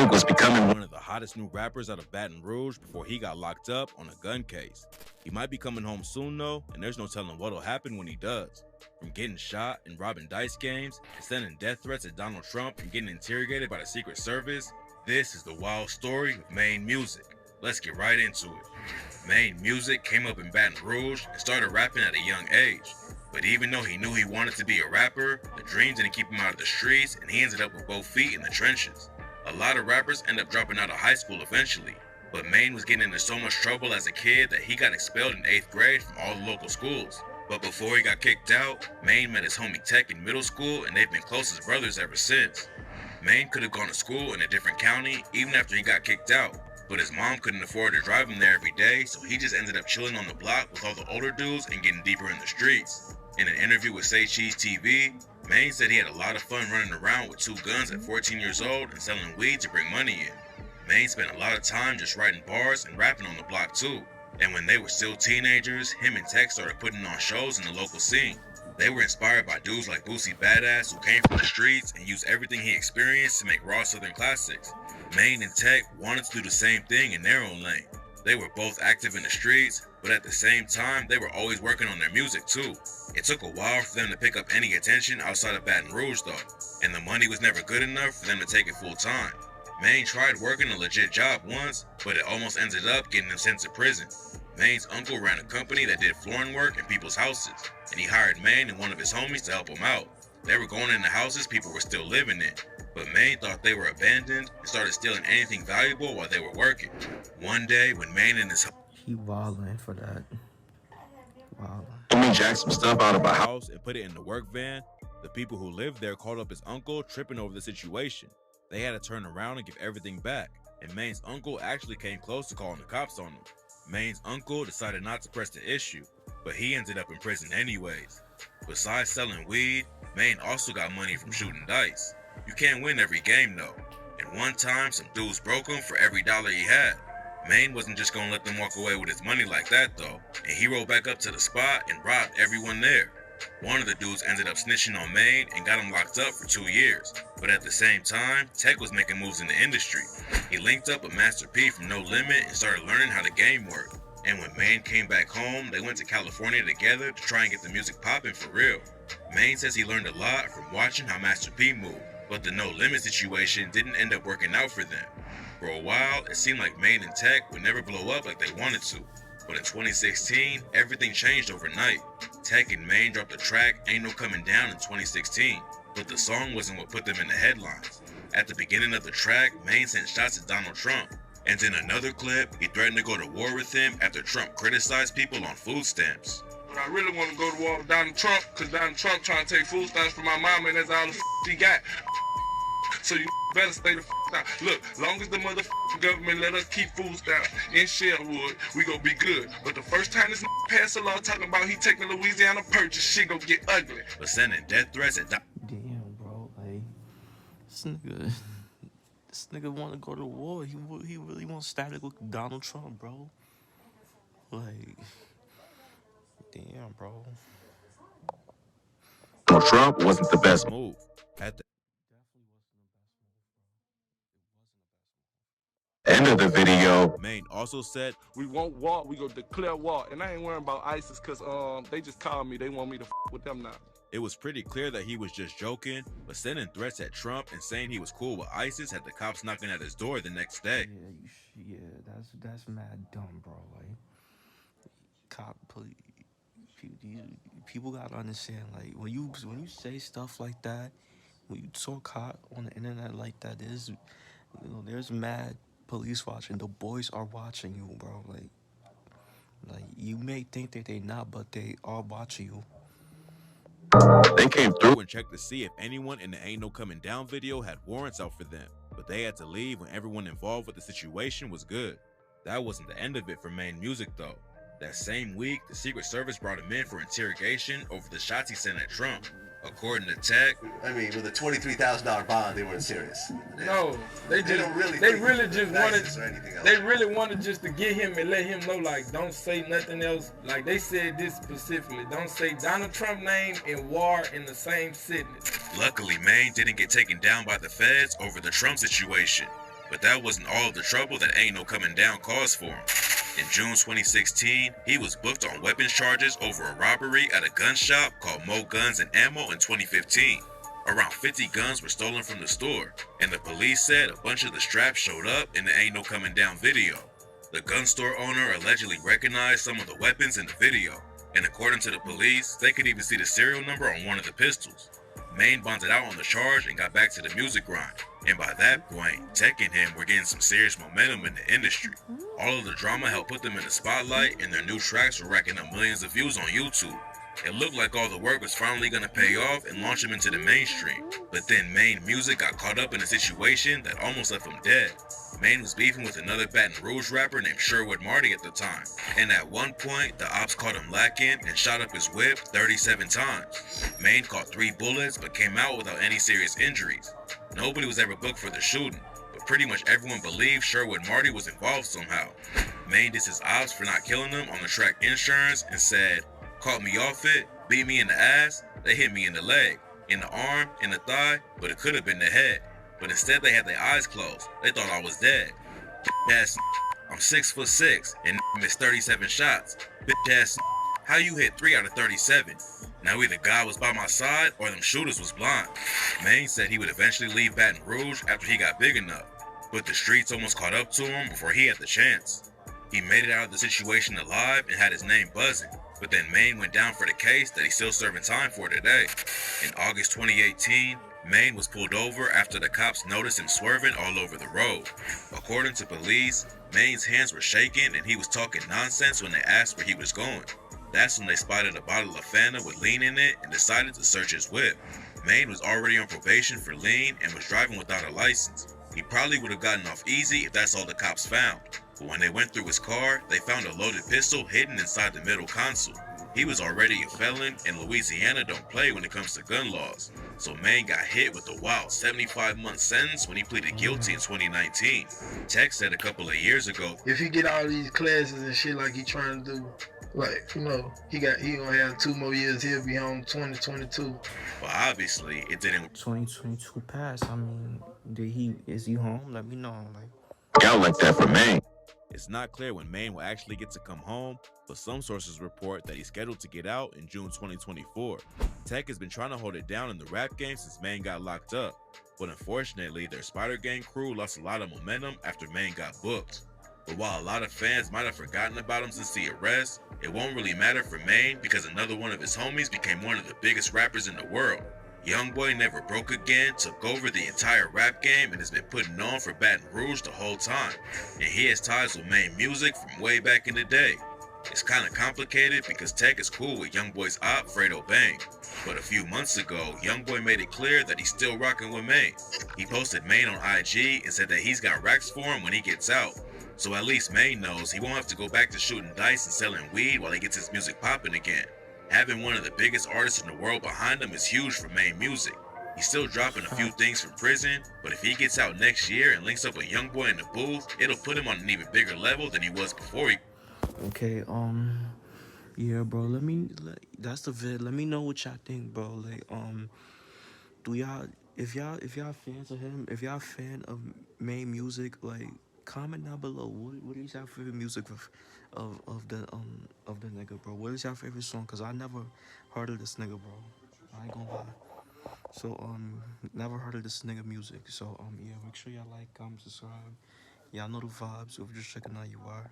Music was becoming one of the hottest new rappers out of Baton Rouge before he got locked up on a gun case. He might be coming home soon though, and there's no telling what'll happen when he does. From getting shot and robbing dice games, and sending death threats at Donald Trump and getting interrogated by the Secret Service, this is the wild story of Maine Music. Let's get right into it. Maine Music came up in Baton Rouge and started rapping at a young age. But even though he knew he wanted to be a rapper, the dream didn't keep him out of the streets and he ended up with both feet in the trenches. A lot of rappers end up dropping out of high school eventually, but Maine was getting into so much trouble as a kid that he got expelled in 8th grade from all the local schools. But before he got kicked out, Maine met his homie Tech in middle school and they've been close as brothers ever since. Maine could have gone to school in a different county even after he got kicked out, but his mom couldn't afford to drive him there every day, so he just ended up chilling on the block with all the older dudes and getting deeper in the streets. In an interview with Say Cheese TV, Maine said he had a lot of fun running around with 2 guns at 14 years old and selling weed to bring money in. Maine spent a lot of time just writing bars and rapping on the block too. And when they were still teenagers, him and Tech started putting on shows in the local scene. They were inspired by dudes like Boosie Badass who came from the streets and used everything he experienced to make raw southern classics. Maine and Tech wanted to do the same thing in their own lane. They were both active in the streets, but at the same time, they were always working on their music too. It took a while for them to pick up any attention outside of Baton Rouge though, and the money was never good enough for them to take it full time. Maine tried working a legit job once, but it almost ended up getting him sent to prison. Maine's uncle ran a company that did flooring work in people's houses, and he hired Maine and one of his homies to help him out. They were going into houses people were still living in, but Maine thought they were abandoned and started stealing anything valuable while they were working. One day, when Maine and his he wildin' for that. Wildin'. homie jacked some stuff out of a house and put it in the work van, the people who lived there called up his uncle, tripping over the situation. They had to turn around and give everything back, and Maine's uncle actually came close to calling the cops on him. Maine's uncle decided not to press the issue, but he ended up in prison anyways. Besides selling weed, Maine also got money from shooting dice. You can't win every game though, and one time some dudes broke him for every dollar he had. Maine wasn't just gonna let them walk away with his money like that though, and he rolled back up to the spot and robbed everyone there. One of the dudes ended up snitching on Maine and got him locked up for 2 years, but at the same time, Tech was making moves in the industry. He linked up with Master P from No Limit and started learning how the game worked. And when Maine came back home, they went to California together to try and get the music popping for real. Maine says he learned a lot from watching how Master P moved, but the No Limit situation didn't end up working out for them. For a while, it seemed like Maine and Tech would never blow up like they wanted to. But in 2016, everything changed overnight. Tech and Maine dropped the track Ain't No Coming Down in 2016, but the song wasn't what put them in the headlines. At the beginning of the track, Maine sent shots at Donald Trump, and in another clip, he threatened to go to war with him after Trump criticized people on food stamps. But I really want to go to war with Donald Trump, because Donald Trump trying to take food stamps from my mama, and that's all the he got. So you better stay the down. Look, long as the motherfucking government let us keep food stamps in Sherwood, we gonna be good. But the first time this pass a law talking about he taking Louisiana Purchase, shit gonna get ugly. But sending death threats at Damn, bro, like, this nigga want to go to war. He really wants static with Donald Trump, bro. Like, damn, bro. Donald Trump wasn't the best move. At the end of the video, Maine also said, We want war, we gonna declare war. And I ain't worrying about ISIS, cause they just called me, they want me to with them now. It was pretty clear that he was just joking, but sending threats at Trump and saying he was cool with ISIS had the cops knocking at his door the next day. Yeah, that's mad dumb, bro. Like, people gotta understand, like, when you say stuff like that, when you talk hot on the internet like that, there's mad police watching. The boys are watching you, bro. Like you may think that they not, but they are watching you. They came through and checked to see if anyone in the Ain't No Coming Down video had warrants out for them, but they had to leave when everyone involved with the situation was good. That wasn't the end of it for Maine Music though. That same week, the Secret Service brought him in for interrogation over the shots he sent at Trump. According to Tech, I mean, with a $23,000 bond, they weren't serious. No, they really wanted just to get him and let him know, like, don't say nothing else. Like they said this specifically, don't say Donald Trump name and war in the same sentence. Luckily, Maine didn't get taken down by the feds over the Trump situation. But that wasn't all of the trouble that Ain't No Coming Down caused for him. In June 2016, he was booked on weapons charges over a robbery at a gun shop called Mo Guns and Ammo in 2015. Around 50 guns were stolen from the store, and the police said a bunch of the straps showed up in the Ain't No Coming Down video. The gun store owner allegedly recognized some of the weapons in the video, and according to the police, they could even see the serial number on one of the pistols. Maine bonded out on the charge and got back to the music grind, and by that point, Tech and him were getting some serious momentum in the industry. All of the drama helped put them in the spotlight, and their new tracks were racking up millions of views on YouTube. It looked like all the work was finally gonna pay off and launch him into the mainstream, but then Maine Music got caught up in a situation that almost left him dead. Maine was beefing with another Baton Rouge rapper named Sherwood Marty at the time, and at one point, the ops caught him lacking and shot up his whip 37 times. Maine caught 3 bullets but came out without any serious injuries. Nobody was ever booked for the shooting, but pretty much everyone believed Sherwood Marty was involved somehow. Maine dissed his ops for not killing him on the track Insurance and said, "Caught me off it, beat me in the ass, they hit me in the leg, in the arm, in the thigh, but it could have been the head. But instead they had their eyes closed. They thought I was dead. Ass, I'm 6'6" and missed 37 shots. Bitch ass, how you hit 3 out of 37? Now either God was by my side or them shooters was blind." Maine said he would eventually leave Baton Rouge after he got big enough, but the streets almost caught up to him before he had the chance. He made it out of the situation alive and had his name buzzing, but then Maine went down for the case that he's still serving time for today. In August 2018, Maine was pulled over after the cops noticed him swerving all over the road. According to police, Maine's hands were shaking and he was talking nonsense when they asked where he was going. That's when they spotted a bottle of Fanta with lean in it and decided to search his whip. Maine was already on probation for lean and was driving without a license. He probably would have gotten off easy if that's all the cops found. But when they went through his car, they found a loaded pistol hidden inside the middle console. He was already a felon, and Louisiana don't play when it comes to gun laws. So Maine got hit with a wild 75-month sentence when he pleaded guilty in 2019. Tech said a couple of years ago, if he get all these classes and shit like he trying to do, like, you know, he gonna have 2 more years. He'll be home 2022. But obviously it didn't. 2022 passed. I mean, is he home? Let me know. Y'all like that for Maine. It's not clear when Maine will actually get to come home, but some sources report that he's scheduled to get out in June 2024. Tech has been trying to hold it down in the rap game since Maine got locked up, but unfortunately their Spider Gang crew lost a lot of momentum after Maine got booked. But while a lot of fans might have forgotten about him since the arrest, it won't really matter for Maine because another one of his homies became one of the biggest rappers in the world. Youngboy never broke again, took over the entire rap game, and has been putting on for Baton Rouge the whole time. And he has ties with Maine Music from way back in the day. It's kinda complicated because Tech is cool with Youngboy's op, Fredo Bang. But a few months ago, Youngboy made it clear that he's still rocking with Maine. He posted Maine on IG and said that he's got racks for him when he gets out. So at least Maine knows he won't have to go back to shooting dice and selling weed while he gets his music popping again. Having one of the biggest artists in the world behind him is huge for Maine Music. He's still dropping a few things from prison, but if he gets out next year and links up with Youngboy in the booth, it'll put him on an even bigger level than he was before he... Okay, yeah, bro, that's the vid. Let me know what y'all think, bro. Like, do y'all, if y'all fans of him, if y'all fan of Maine Music, like, comment down below. What is your favorite music of the nigga, bro? What is your favorite song? Cause I never heard of this nigga, bro. I ain't gonna lie. So never heard of this nigga music. So yeah, make sure y'all like, comment, subscribe. Y'all know the vibes. If you're just checking out, you are.